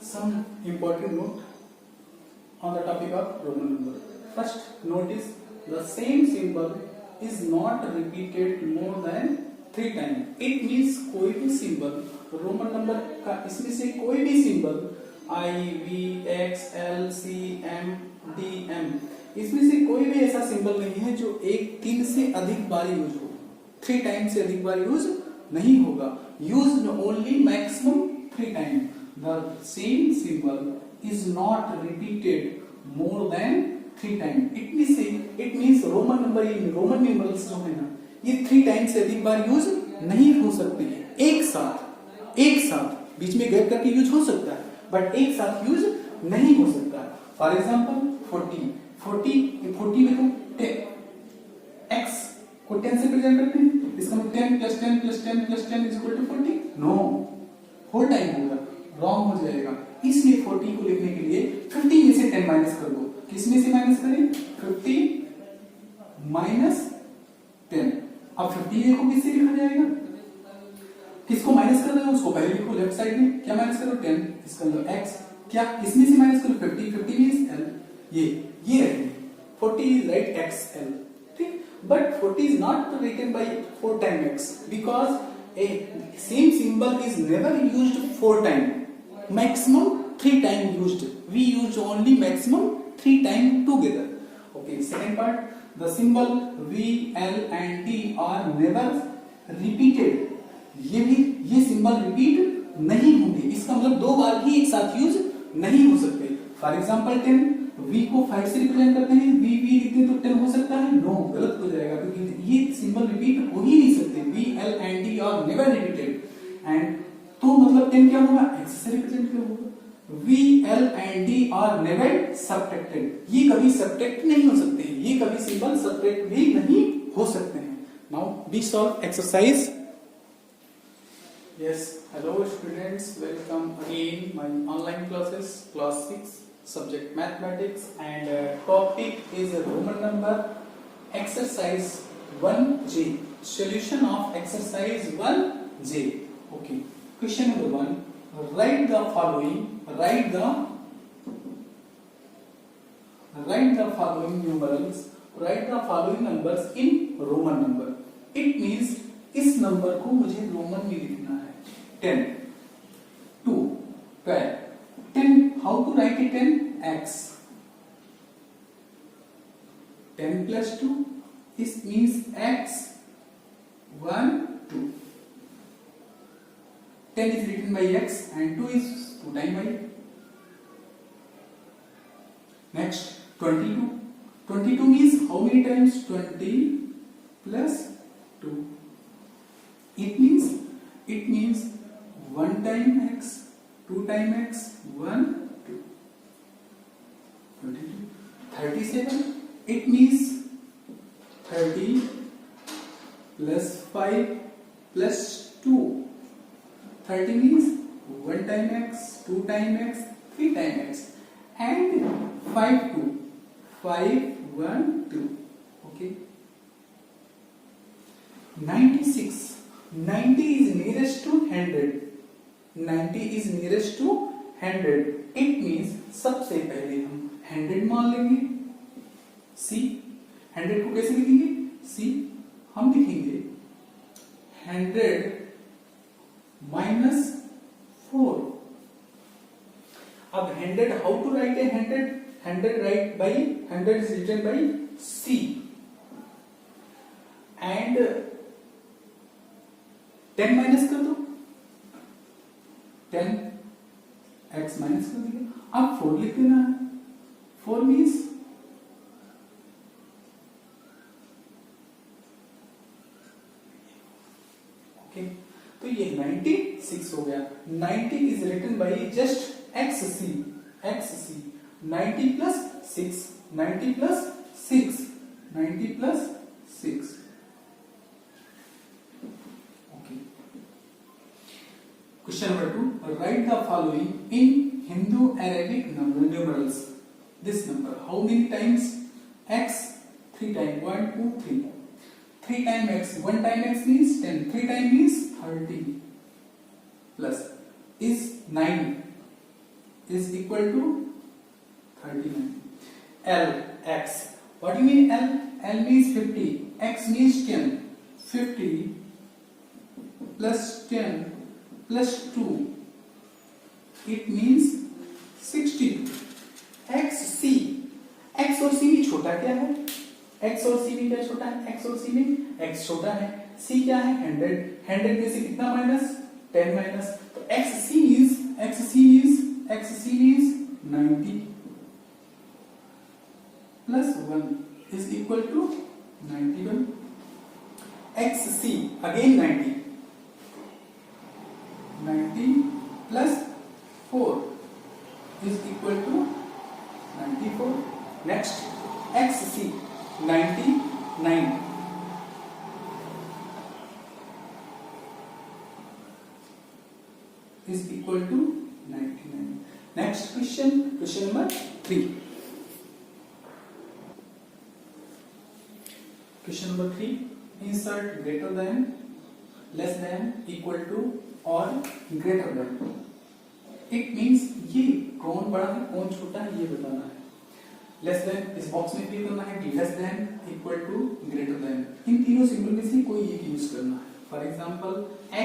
some important note on the topic of Roman number. First, notice the same symbol is not repeated more than 3 times. It means कोई भी symbol Roman number का इसमें से कोई भी symbol I, V, X, L, C, M, D, M इसमें से कोई भी ऐसा symbol नहीं है जो 3 से अधिक बार यूज हो, 3 टाइम से अधिक बार यूज नहीं होगा. Used only maximum 3 times. The same symbol is not repeated more than 3 times. It means Roman number in Roman numerals जो है ना ये 3 टाइम से अधिक बार यूज नहीं हो सकते. एक साथ बीच में गैप करके यूज हो सकता है बट एक साथ यूज नहीं हो सकता. फॉर एग्जाम्पल 40 में हम 10 x को 10 से प्रेजेंट करते हैं, इसका मतलब 10 plus 10 plus 10 plus 10 is equal to 40. No, whole time होगा, रॉन्ग हो जाएगा. इसलिए 40 को लिखने के लिए 50 में से 10 माइनस कर दो. किसमें से माइनस करें? 50 माइनस 10. अब 50 को किससे लिखा जाएगा? किसको माइनस कर रहे हो उसको पहले लिखो लेफ्ट साइड में. क्या माइनस करो? 10. इसका मतलब x. क्या किसमें से माइनस करो? 50 मींस l. ये रखेंगे 40 is right xl. ठीक, but 40 is not written by 4 times x because a same symbol is never used 4 times. Maximum 3 times used. We use only maximum 3 times together. Okay, second part, the symbol V, L and T are never repeated. ये symbol repeat नहीं होंगे. इसका मतलब 2 बार ही एक साथ use नहीं हो सकते. फॉर एग्जांपल 10 V को 5 से रिप्रेजेंट करते हैं, V लिखते हैं तो 10 हो सकता है? नो, गलत हो जाएगा क्योंकि ये सिंबल रिपीट हो ही नहीं सकते. V, L and T are never repeated. And तो मतलब 10 क्या होगा? x से रिप्रेजेंट क्या होगा? V, L and D are never subtracted. ये कभी सब्ट्रैक्ट नहीं हो सकते, ये कभी सिंबल सब्ट्रैक्ट भी नहीं हो सकते हैं. Now we solve exercise. Yes, hello students, welcome again my online classes, class 6, subject mathematics, and topic is Roman number. Exercise 1J, solution of exercise 1J. Okay, question number 1, write the following numerals, write the following numbers in Roman number. It means इस number को मुझे Roman में लिखना है. 10, 2, 12. 10, how to write it? 10 x. 10 plus 2, this means x. 1, 2. 10 is written by x and 2 is 2 times by. Next, 22. 22 means how many times? 20 plus 2. It means 1 time x, 2 time x, 1, 2. 22. 37. It means 30 plus 5 plus 2. 30 means 1 time x, 2 time x, 3 time x, and 5, 2. 5, 1, 2. Okay. 96. 90 is nearest to 100. 90 is nearest to 100. It means सबसे पहले हम 100 मान लेंगे. C 100 को कैसे लिखेंगे? C हम लिखेंगे 100 minus 4. अब 100 how to write a 100? 100 write by 100 is written by C and 10 minus कर दो. 10 x माइनस कर दिया. अब 4 लिख देना है. 4 मीन्स ओके. तो ये 96 हो गया. 90 is written by just xc. 90 plus 6. 90 plus 6. 90 plus 6. Question number 2, write the following in Hindu Arabic numerals. This number, how many times? X 3 times. 1, 2, 3. 3 times x. 1 time x means 10. 3 times means 30. Plus is 9. is equal to 39. L, X. What do you mean L? L means 50. X means 10. 50 plus 10 plus 2. It means 62. X, C. X और C में छोटा क्या है? X और C में क्या छोटा है? X और C में X छोटा है. C क्या है? 100. 100 में से कितना माइनस? 10 माइनस. तो XC means 90 plus 1 is equal to 91. XC again 90. 90 plus 4 is equal to 94. Next, XC 99. Is equal to 99. Next question number 3. Question number 3. Insert greater than, less than, equal to or greater than. It means ये कौन बड़ा है कौन छोटा है ये बताना है. लेस देन इस बॉक्स में फिल करना है. Less than, equal to, greater than. इन तीनों सिंबल में से कोई एक यूज करना है. For example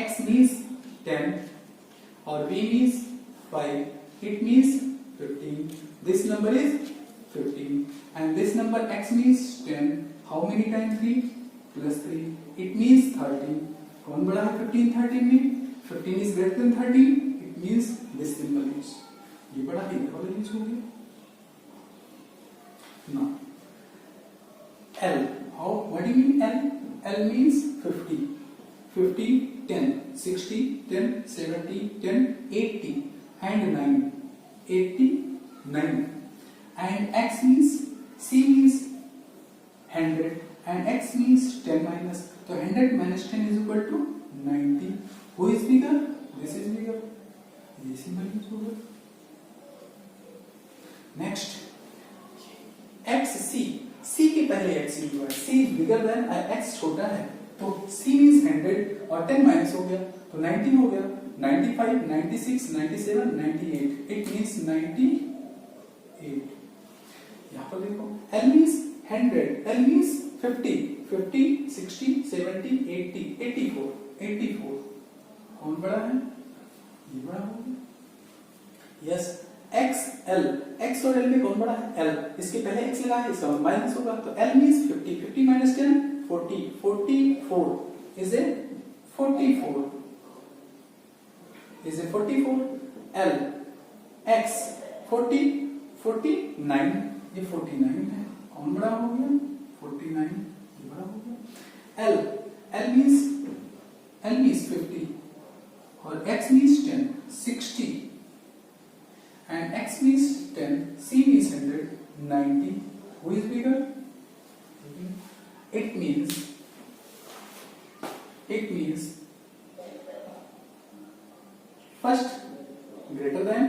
x means 10 or b means 5. It means 15. This number is 15 and this number x means 10. How many times 3? Plus 3. It means 30. कौन बड़ा है 15 13 में? 15 is greater than 13. It means this symbol is. ये बड़ा है ये वाला use हो गया. Now L. How? What do you mean L? L means 50. 50, 10, 60, 10, 70, 10, 80 and 9. 89. And X means, C means 100 and X means 10 minus. So 100 minus 10 is equal to 90. Who is bigger? This is bigger. This symbol is over. Next, XC. C के पहले X लिखा है. C is bigger than X छोटा है. तो C means 100 और 10 minus हो गया तो 90 हो गया. 95, 96, 97, 98. It means 98. यहाँ पर देखो. L means 100. L means 50. 50, 60, 70, 80, 84. 84. कौन बड़ा है? ये बड़ा हो गया. Yes. XL. X और L में कौन बड़ा है? L. इसके पहले X लगा है इसका माइनस होगा तो L means 50. 50 minus 10 40. 44 is a 44. Is a 44. L. X 40 49. ये 49 है. कौन बड़ा हो गया? 49. ये बड़ा हो गया. L means 50 और X means 10. 60 and X means 10. C means 100. 90. Who is bigger? It means first greater than,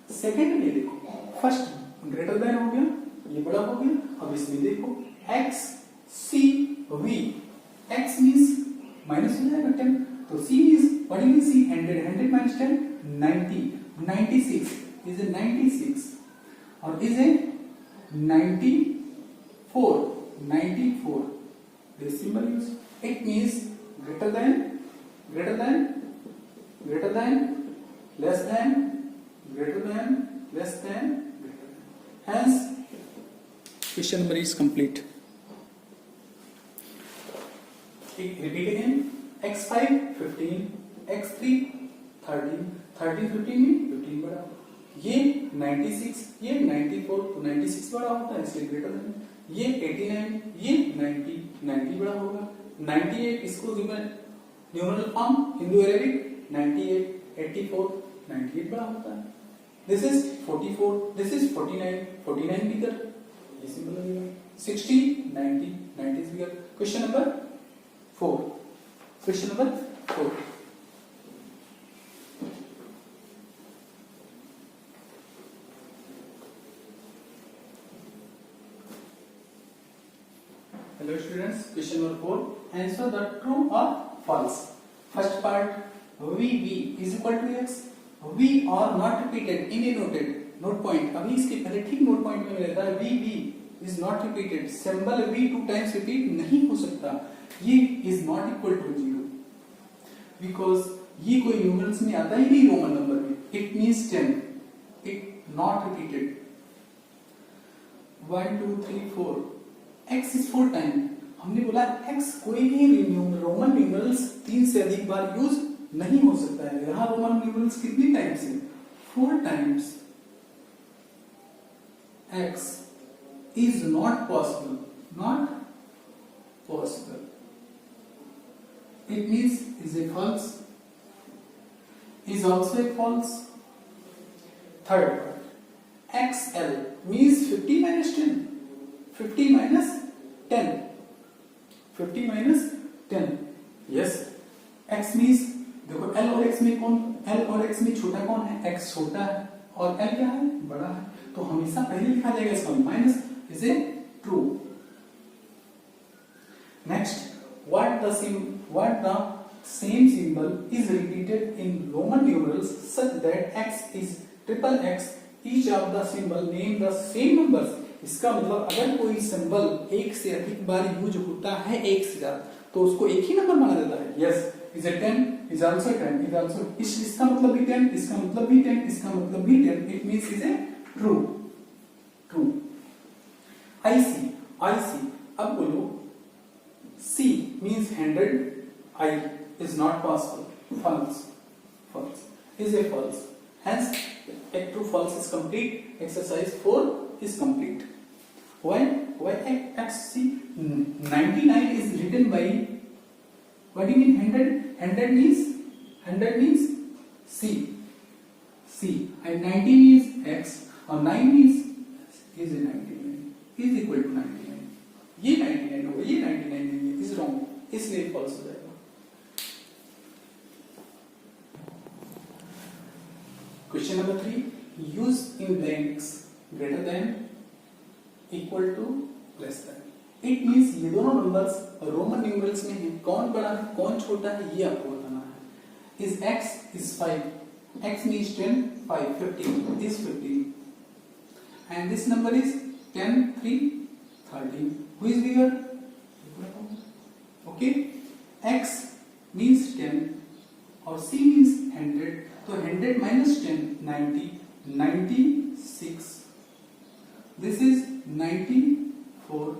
second में देखो first greater than हो गया ये बड़ा हो गया. अब इसमें देखो X C V. X means minus हो जाएगा 10 तो C is what do you mean C? 100 minus 10 90. 96 is a 96 और is a 94. 94. This symbol is. It means greater than, less than, greater than, less than. Hence, question number is complete. Repeat again. X5 15, X3 13, 13 15 में 15 बड़ा. ये 96, ये 94 तो 96 बड़ा होता है इसलिए ग्रेटर देन. ये 89, ये 90, 90 बड़ा होगा. 98 इसको न्यूमरल फॉर्म हिंदू अरेबिक 98, 84, 98 बड़ा होता है. This is 44, this is 49, 49 bigger. ये सिंबल लगेगा. 60, 90, 90 bigger. Question number 4. Question number 4. Hello students, question number 4. Answer the true or false. First part, VV is equal to X. V are not repeated in a noted note point, अभी इसके पहले ठीक note point में रहता है V is not repeated, symbol V 2 times repeat नहीं हो सकता, ये is not equal to 0 because ये कोई न्यूमरल्स में आता ही नहीं रोमन नंबर में, it means 10, it not repeated. 1 2 3 4 x is 4 time, हमने बोला x कोई भी रोमन न्यूमरल्स 3 से अधिक बार यूज नहीं हो सकता है, यहां रोमन न्यूमरल्स कितनी टाइम्स है 4 times, x is not possible, not possible, it means is a false, is also a false. Third part, xl means 50 minus 10, 50 minus 10, 50 minus 10, yes, x means देखो l और x में कौन, l और x में छोटा कौन है, x छोटा है और l क्या है, बड़ा है, तो हमेशा पहले लिखा जाएगा इसका minus, is a true. Next, what the same symbol is repeated in Roman numerals such that x is triple x, each of the symbol name the same numbers। इसका मतलब अगर कोई सिंबल एक से अधिक बार यूज होता है एक से ज्यादा तो उसको एक ही नंबर माना जाता है, yes, is a 10, is also 10, is also इसका मतलब भी 10, इसका मतलब भी 10, इसका मतलब भी 10, it means is a true, true। I see, अब बोलो C means 100, I is not possible, false, is a false, hence a true false is complete, exercise 4 is complete। Why x see 99 is written by, what do you mean 100? 100 means C and 90 means x और 9 means is a 99 is equal to 99, ये 99 होगा, ये 99 नहीं है, is wrong, इसलिए false हो जाएगा। Question number 3, use in blanks greater than, equal to, less than। It means ये दोनों नंबर्स रोमन न्यूमरल्स में हैं, कौन बड़ा है कौन छोटा है ये आपको बताना है। Is x is 5, x means 10, 5, 15 is 15 and this number is 10, 3, 13, who is bigger, okay, x means 10 और c means 100, तो 100 minus 10 90, 96, this is 94,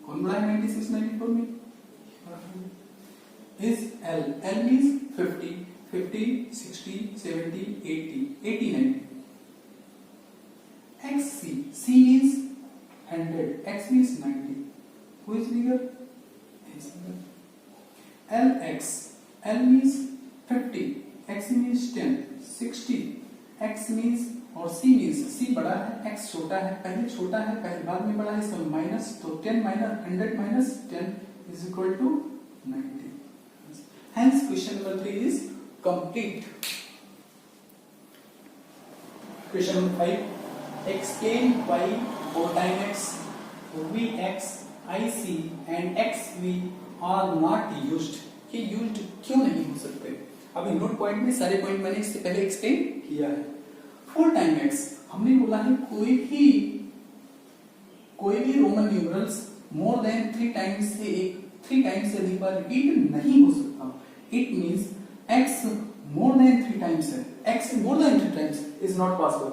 कौन बड़ा है 96 94 में, is L means 50, 60, 70, 80, 89, C means 100, x means 90, who is bigger, is bigger, L means 50, x means 10, 60, x means और c means c बड़ा है x छोटा है, पहले छोटा है पहले बाद में बड़ा है, इसका माइनस, तो 10 minus 100 minus 10 is equal to 90, hence question number 3 is complete। question number 5, explain why 4 times x, vx, ic and xv are not used, ये used क्यों नहीं हो सकते, अभी नोट पॉइंट में सारे पॉइंट मैंने इससे पहले एक्सप्लेन किया है। 4 टाइम x, हमने बोला है कोई भी रोमन न्यूमरल्स मोर देन 3 टाइम्स से अधिक बार रिपीट नहीं हो सकता, it means x more than 3 times है, x more than 3 times is not possible,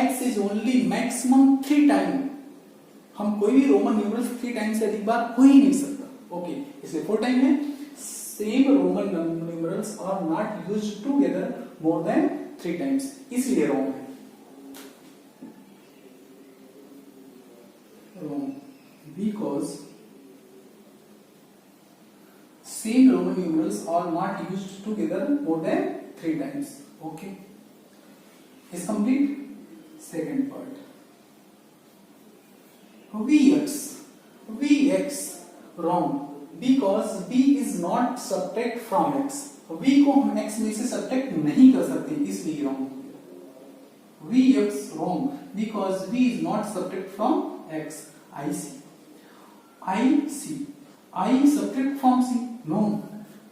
x is only maximum 3 time, हम कोई भी रोमन न्यूमरल्स 3 टाइम्स से अधिक बार हो ही नहीं सकता, ओके, इसलिए 4 टाइम है। Same Roman numerals are not used together more than 3 times, इसलिए रॉन्ग है, wrong because same Roman numerals are not used together more than 3 times, okay, is complete। second part, vx wrong because v is not subtract from x, v को हम x में से subtract नहीं कर सकते इसलिए रॉन्ग हो गया। vx wrong because v is not subtract from x। I subtract from c, no,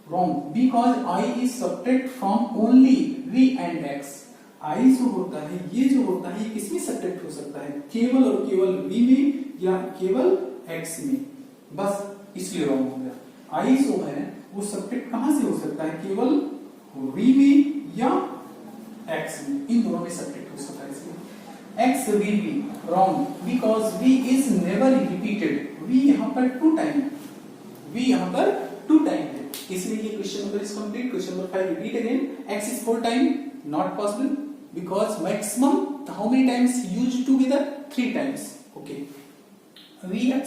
wrong because I is subtract from only v and and x, i जो होता है, ये जो होता है, ये किसमें सब्ट्रैक्ट हो सकता है? केवल और केवल v में या केवल x में, बस इसलिए रॉन्ग हो गया। i जो है वो सब्ट्रैक्ट कहां से हो सकता है? केवल v में या x में, इन दोनों में सब्ट्रैक्ट हो सकता है। इसलिए x will be wrong because v is never repeated, v यहाँ पर 2 टाइम है, v यहाँ पर 2 टाइम है, इसलिए ये question number is complete. Question number 5 repeat again, x is 4 time, not possible because maximum how many times used together? 3 times. Okay, vx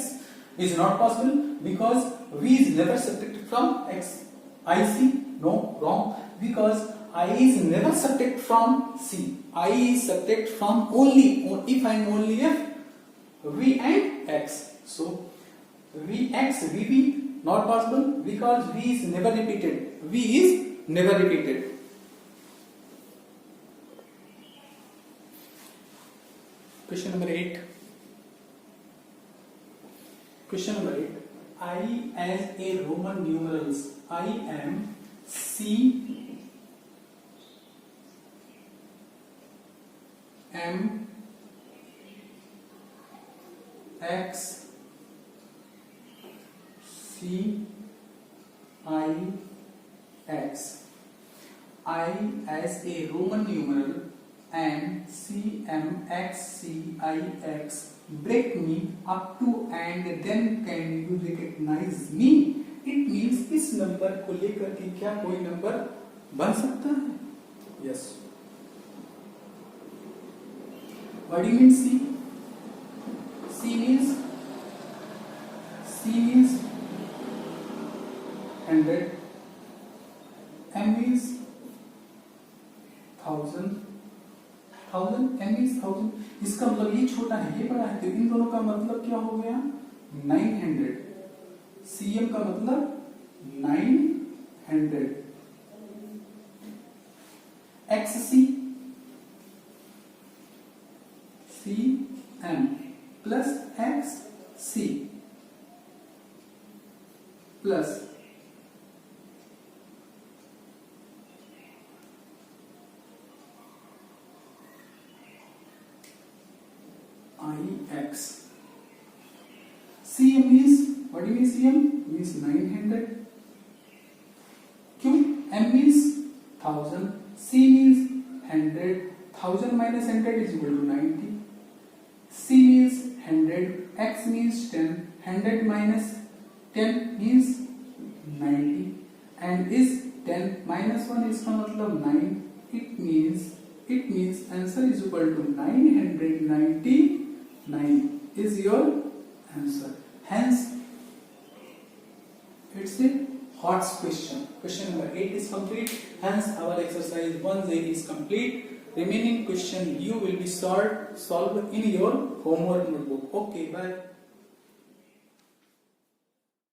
is not possible because v is never subtracted from x. ic, no, wrong, because I is never subtract from C. I is subtract from only if and only if V and X. So Vx, Vb not possible because V is never repeated. V is never repeated. Question number 8. Question number 8. I as a Roman numerals. I am C M X C I X. I as a Roman numeral and C M X C I X. Break me up to and then can you recognize me? It means इस number को लेकर के क्या कोई number बन सकता है? Yes. What do you mean C? C means 100, M means 1000, M means 1000. इसका मतलब ये छोटा है, ये बड़ा है, तो इन दोनों का मतलब क्या हो गया? 900. CM का मतलब 900. XC CM plus XC plus IX. CM means, what do you mean CM? Means 900. Q, M means 1000. C means 100. 1000 minus 100 is equal to 90. C means 100, X means 10, 100 minus 10 means 90, and is 10 minus 1 is का मतलब 9. It means answer is equal to 999 is your answer. Hence, it's a hot question. Question number 8 is complete. Hence, our exercise 1J is complete. Remaining question you will be solved in your homework notebook. Okay, bye.